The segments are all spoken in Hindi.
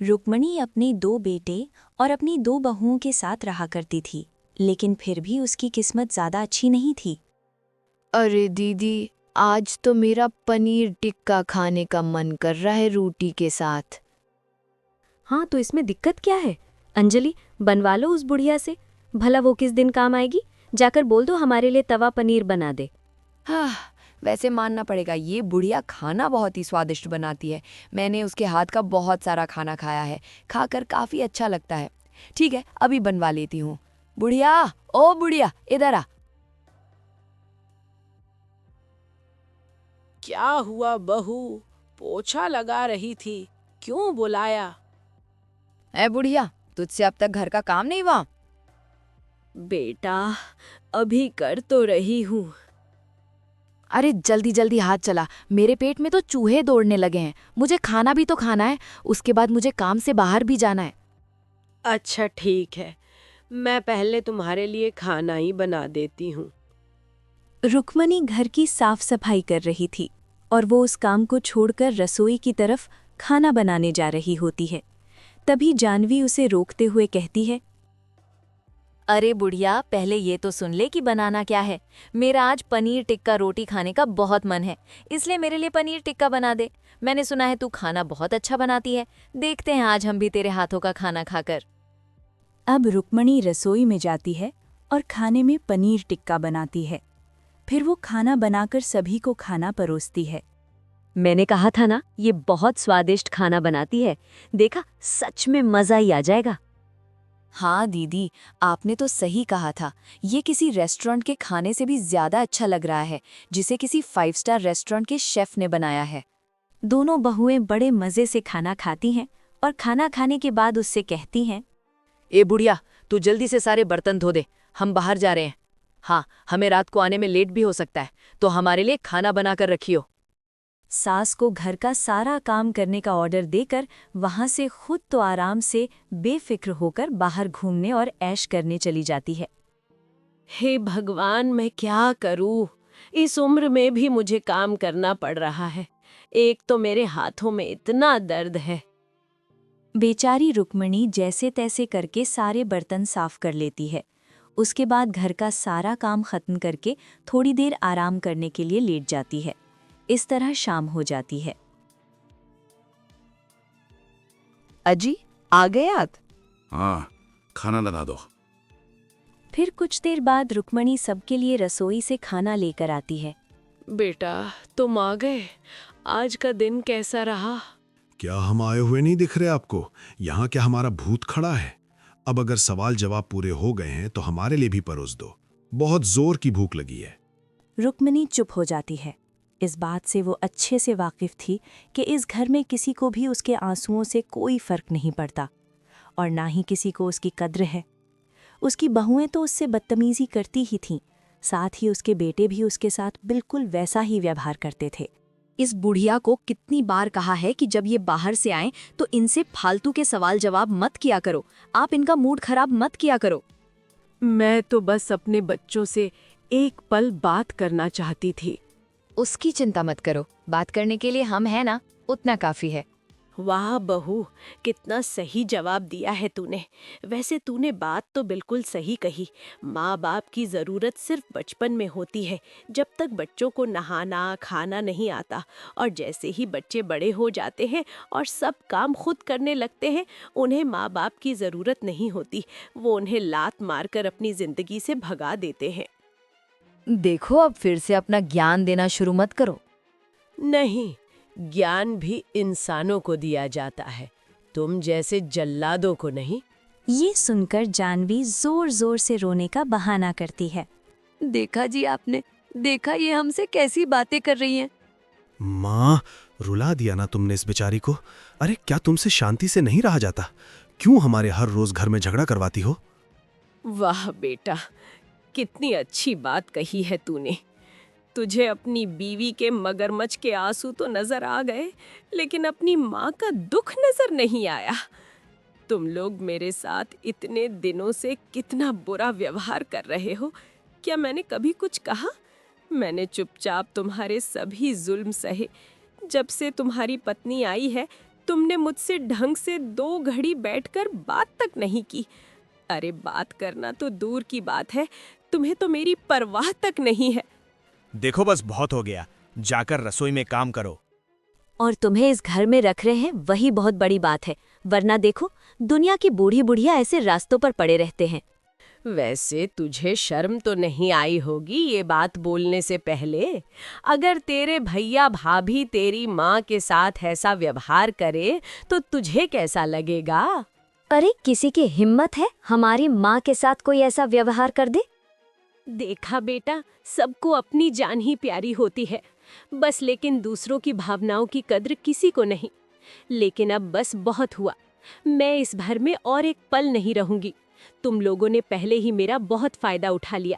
रुक्मणी अपने 2 बेटे और अपनी 2 बहुओं के साथ रहा करती थी, लेकिन फिर भी उसकी किस्मत ज़्यादा अच्छी नहीं थी। अरे दीदी, आज तो मेरा पनीर टिक्का खाने का मन कर रहा है रोटी के साथ। हाँ, तो इसमें दिक्कत क्या है? अंजलि, बनवा लो उस बुढ़िया से, भला वो किस दिन काम आएगी। जाकर बोल दो हमारे लिए तवा पनीर बना दे। हाँ, वैसे मानना पड़ेगा, ये बुढ़िया खाना बहुत ही स्वादिष्ट बनाती है। मैंने उसके हाथ का बहुत सारा खाना खाया है, खाकर काफ़ी अच्छा लगता है। ठीक है, अभी बनवा लेती हूँ। बुढ़िया, ओ बुढ़िया, इधर आ। क्या हुआ बहू? पोछा लगा रही थी, क्यों बुलाया? ए बुढ़िया, तुझसे अब तक घर का काम नहीं हुआ? बेटा, अभी कर तो रही हूँ। अरे जल्दी जल्दी हाथ चला, मेरे पेट में तो चूहे दौड़ने लगे हैं। मुझे खाना भी तो खाना है, उसके बाद मुझे काम से बाहर भी जाना है। अच्छा ठीक है, मैं पहले तुम्हारे लिए खाना ही बना देती हूँ। रुक्मणी घर की साफ सफाई कर रही थी और वो उस काम को छोड़कर रसोई की तरफ खाना बनाने जा रही होती है। तभी जानवी उसे रोकते हुए कहती है, अरे बुढ़िया, पहले ये तो सुन ले कि बनाना क्या है। मेरा आज पनीर टिक्का रोटी खाने का बहुत मन है, इसलिए मेरे लिए पनीर टिक्का बना दे। मैंने सुना है तू खाना बहुत अच्छा बनाती है, देखते हैं आज हम भी तेरे हाथों का खाना खाकर। अब रुक्मणी रसोई में जाती है और खाने में पनीर टिक्का बनाती है। फिर वो खाना बनाकर सभी को खाना परोसती है। मैंने कहा था ना, ये बहुत स्वादिष्ट खाना बनाती है। देखा, सच में मजा ही आ जाएगा। हाँ दीदी, आपने तो सही कहा था। ये किसी रेस्टोरेंट के खाने से भी ज्यादा अच्छा लग रहा है, जिसे किसी 5 स्टार रेस्टोरेंट के शेफ ने बनाया है। दोनों बहुएं बड़े मजे से खाना खाती हैं और खाना खाने के बाद उससे कहती हैं, ए बुढ़िया, तू जल्दी से सारे बर्तन धो दे, हम बाहर जा रहे हैं। हाँ, हमें रात को आने में लेट भी हो सकता है, तो हमारे लिए खाना बनाकर रखियो। सास को घर का सारा काम करने का ऑर्डर देकर वहां से खुद तो आराम से बेफिक्र होकर बाहर घूमने और ऐश करने चली जाती है। हे भगवान, मैं क्या करूँ? इस उम्र में भी मुझे काम करना पड़ रहा है। एक तो मेरे हाथों में इतना दर्द है। बेचारी रुक्मणी जैसे तैसे करके सारे बर्तन साफ कर लेती है। उसके बाद घर का सारा काम खत्म करके थोड़ी देर आराम करने के लिए लेट जाती है। इस तरह शाम हो जाती है। अजी, आ गए आप? हाँ, खाना लगा दो। फिर कुछ देर बाद रुक्मणी सबके लिए रसोई से खाना लेकर आती है। बेटा, तुम आ गए। आज का दिन कैसा रहा? क्या हम आए हुए नहीं दिख रहे आपको? यहाँ क्या हमारा भूत खड़ा है? अब अगर सवाल जवाब पूरे हो गए हैं तो हमारे लिए भी परोस दो, बहुत जोर की भूख लगी है। रुक्मणी चुप हो जाती है। इस बात से वो अच्छे से वाकिफ थी कि इस घर में किसी को भी उसके आंसुओं से कोई फर्क नहीं पड़ता और ना ही किसी को उसकी कद्र है। उसकी बहुएं तो उससे बदतमीजी करती ही थीं, साथ ही उसके बेटे भी उसके साथ बिल्कुल वैसा ही व्यवहार करते थे। इस बुढ़िया को कितनी बार कहा है कि जब ये बाहर से आएं तो इनसे फालतू के सवाल जवाब मत किया करो। आप इनका मूड खराब मत किया करो। मैं तो बस अपने बच्चों से एक पल बात करना चाहती थी। उसकी चिंता मत करो, बात करने के लिए हम हैं ना, उतना काफी है। वाह बहू, कितना सही जवाब दिया है तूने। वैसे तूने बात तो बिल्कुल सही कही। माँ बाप की ज़रूरत सिर्फ बचपन में होती है, जब तक बच्चों को नहाना खाना नहीं आता। और जैसे ही बच्चे बड़े हो जाते हैं और सब काम खुद करने लगते हैं, उन्हें माँ बाप की ज़रूरत नहीं होती। वो उन्हें लात मारकर अपनी ज़िंदगी से भगा देते हैं। देखो, अब फिर से अपना ज्ञान देना शुरू मत करो। नहीं, ज्ञान भी इंसानों को दिया जाता है, तुम जैसे जल्लादों को नहीं। ये सुनकर जानवी जोर जोर से रोने का बहाना करती है। देखा जी आपने, देखा ये हमसे कैसी बातें कर रही हैं। माँ, रुला दिया ना तुमने इस बेचारी को। अरे क्या तुमसे शांति से नहीं रहा जाता? क्यों हमारे हर रोज घर में झगड़ा करवाती हो? वाह बेटा, कितनी अच्छी बात कही है तूने। तुझे अपनी बीवी के मगरमच्छ के आंसू तो नजर आ गए, लेकिन अपनी माँ का दुख नजर नहीं आया। तुम लोग मेरे साथ इतने दिनों से कितना बुरा व्यवहार कर रहे हो। क्या मैंने कभी कुछ कहा? मैंने चुपचाप तुम्हारे सभी जुल्म सहे। जब से तुम्हारी पत्नी आई है, तुमने मुझसे ढंग से 2 घड़ी बैठकर बात तक नहीं की। अरे बात करना तो दूर की बात है, तुम्हें तो मेरी परवाह तक नहीं है। देखो बस बहुत हो गया, जाकर रसोई में काम करो। और तुम्हें इस घर में रख रहे हैं वही बहुत बड़ी बात है, वरना देखो दुनिया की बूढ़ी बुढ़िया ऐसे रास्तों पर पड़े रहते हैं। वैसे तुझे शर्म तो नहीं आई होगी ये बात बोलने से पहले? अगर तेरे भैया भाभी तेरी माँ के साथ ऐसा व्यवहार करे तो तुझे कैसा लगेगा? अरे किसी की हिम्मत है हमारी माँ के साथ कोई ऐसा व्यवहार कर दे? देखा बेटा, सबको अपनी जान ही प्यारी होती है, बस लेकिन दूसरों की भावनाओं की कद्र किसी को नहीं। लेकिन अब बस बहुत हुआ, मैं इस घर में और एक पल नहीं रहूंगी। तुम लोगों ने पहले ही मेरा बहुत फायदा उठा लिया।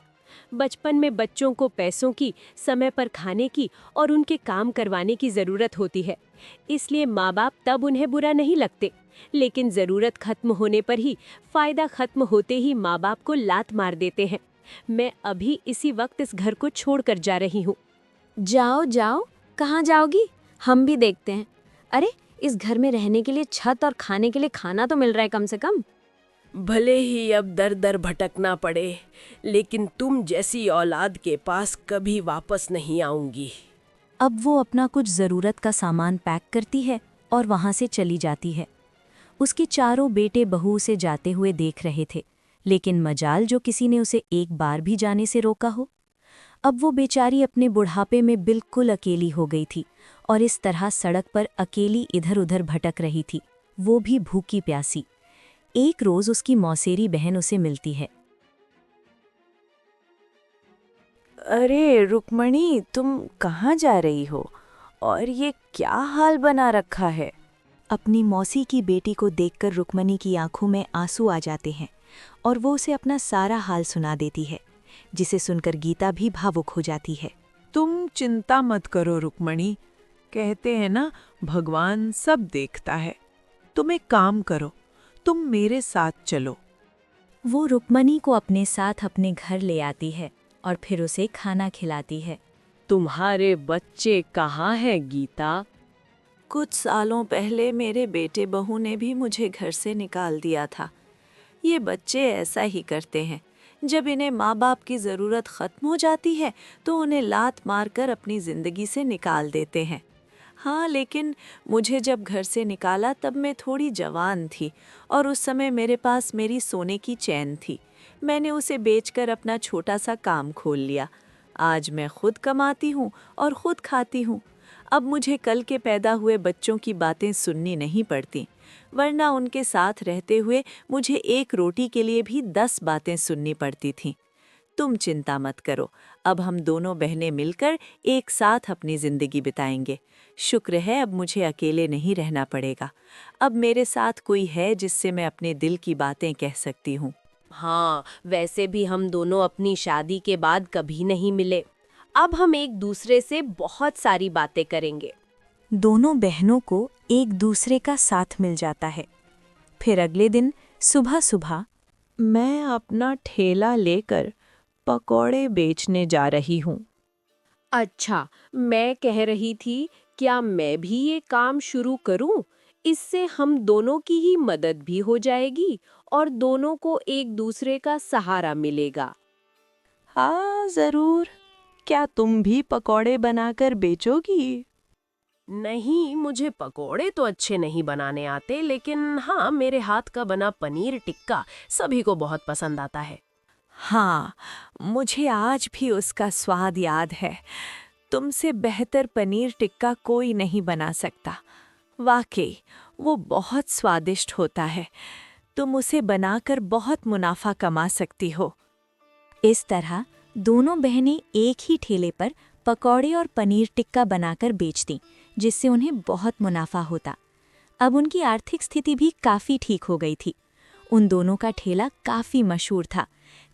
बचपन में बच्चों को पैसों की, समय पर खाने की और उनके काम करवाने की ज़रूरत होती है, इसलिए माँ बाप तब उन्हें बुरा नहीं लगते। लेकिन ज़रूरत खत्म होने पर ही, फ़ायदा खत्म होते ही माँ बाप को लात मार देते हैं। मैं अभी इसी वक्त इस घर को छोड़कर जा रही हूँ। जाओ जाओ, कहाँ जाओगी? हम भी देखते हैं। अरे इस घर में रहने के लिए छत और खाने के लिए खाना तो मिल रहा है कम से कम। भले ही अब दर दर भटकना पड़े, लेकिन तुम जैसी औलाद के पास कभी वापस नहीं आऊंगी। अब वो अपना कुछ ज़रूरत का सामान पैक करती है और वहाँ से चली जाती है। उसके चारों बेटे बहू उसे जाते हुए देख रहे थे, लेकिन मजाल जो किसी ने उसे एक बार भी जाने से रोका हो। अब वो बेचारी अपने बुढ़ापे में बिल्कुल अकेली हो गई थी और इस तरह सड़क पर अकेली इधर उधर भटक रही थी, वो भी भूखी प्यासी। एक रोज उसकी मौसेरी बहन उसे मिलती है। अरे रुक्मणी, तुम कहाँ जा रही हो और ये क्या हाल बना रखा है? अपनी मौसी की बेटी को देखकर रुक्मणी की आंखों में आंसू आ जाते हैं और वो उसे अपना सारा हाल सुना देती है, जिसे सुनकर गीता भी भावुक हो जाती है। तुम चिंता मत करो रुक्मणी, कहते हैं ना भगवान सब देखता है। तुम एक काम करो, तुम मेरे साथ चलो। वो रुक्मणी को अपने साथ अपने घर ले आती है और फिर उसे खाना खिलाती है। तुम्हारे बच्चे कहाँ हैं गीता? कुछ सालों पहले मेरे बेटे बहू ने भी मुझे घर से निकाल दिया था। ये बच्चे ऐसा ही करते हैं, जब इन्हें माँ बाप की ज़रूरत ख़त्म हो जाती है तो उन्हें लात मारकर अपनी ज़िंदगी से निकाल देते हैं। हाँ, लेकिन मुझे जब घर से निकाला तब मैं थोड़ी जवान थी और उस समय मेरे पास मेरी सोने की चैन थी। मैंने उसे बेचकर अपना छोटा सा काम खोल लिया। आज मैं खुद कमाती हूँ और खुद खाती हूँ। अब मुझे कल के पैदा हुए बच्चों की बातें सुननी नहीं पड़ती, वरना उनके साथ रहते हुए मुझे एक रोटी के लिए भी 10 बातें सुननी पड़ती थीं। तुम चिंता मत करो, अब हम दोनों बहनें मिलकर एक साथ अपनी ज़िंदगी बिताएंगे। शुक्र है अब मुझे अकेले नहीं रहना पड़ेगा। अब मेरे साथ कोई है जिससे मैं अपने दिल की बातें कह सकती हूँ। हाँ, वैसे भी हम दोनों अपनी शादी के बाद कभी नहीं मिले। अब हम एक दूसरे से बहुत सारी बातें करेंगे। दोनों बहनों को एक दूसरे का साथ मिल जाता है। फिर अगले दिन सुबह सुबह मैं अपना ठेला लेकर पकौड़े बेचने जा रही हूँ। अच्छा, मैं कह रही थी, क्या मैं भी ये काम शुरू करूं? इससे हम दोनों की ही मदद भी हो जाएगी और दोनों को एक दूसरे का सहारा मिलेगा। हाँ ज़रूर, क्या तुम भी पकौड़े बनाकर बेचोगी? नहीं, मुझे पकोड़े तो अच्छे नहीं बनाने आते, लेकिन हाँ, मेरे हाथ का बना पनीर टिक्का सभी को बहुत पसंद आता है। हाँ, मुझे आज भी उसका स्वाद याद है। तुमसे बेहतर पनीर टिक्का कोई नहीं बना सकता। वाकई वो बहुत स्वादिष्ट होता है। तुम उसे बनाकर बहुत मुनाफा कमा सकती हो। इस तरह दोनों बहनें एक ही ठेले पर पकौड़े और पनीर टिक्का बनाकर बेचतीं, जिससे उन्हें बहुत मुनाफा होता। अब उनकी आर्थिक स्थिति भी काफ़ी ठीक हो गई थी। उन दोनों का ठेला काफ़ी मशहूर था।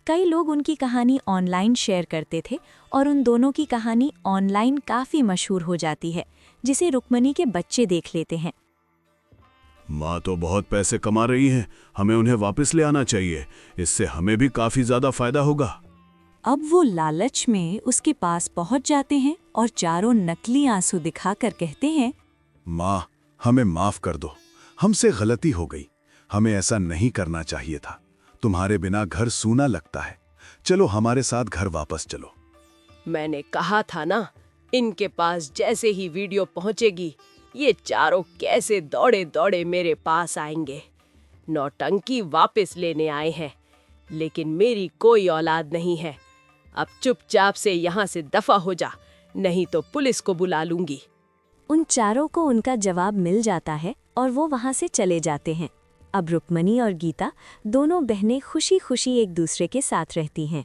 कई लोग उनकी कहानी ऑनलाइन शेयर करते थे और उन दोनों की कहानी ऑनलाइन काफ़ी मशहूर हो जाती है, जिसे रुक्मणी के बच्चे देख लेते हैं। माँ तो बहुत पैसे कमा रही हैं, हमें उन्हें वापस ले आना चाहिए, इससे हमें भी काफ़ी ज़्यादा फायदा होगा। अब वो लालच में उसके पास पहुंच जाते हैं और चारों नकली आंसू दिखाकर कहते हैं, माँ, हमें माफ कर दो, हमसे गलती हो गई। हमें ऐसा नहीं करना चाहिए था। तुम्हारे बिना घर सूना लगता है। चलो हमारे साथ घर वापस चलो। मैंने कहा था ना, इनके पास जैसे ही वीडियो पहुंचेगी, ये चारों कैसे दौड़े दौड़े मेरे पास आएंगे। नौटंकी वापस लेने आए हैं, लेकिन मेरी कोई औलाद नहीं है। अब चुपचाप से यहाँ से दफा हो जा, नहीं तो पुलिस को बुला लूंगी। उन चारों को उनका जवाब मिल जाता है और वो वहाँ से चले जाते हैं। अब रुक्मणी और गीता दोनों बहनें खुशी खुशी एक दूसरे के साथ रहती हैं।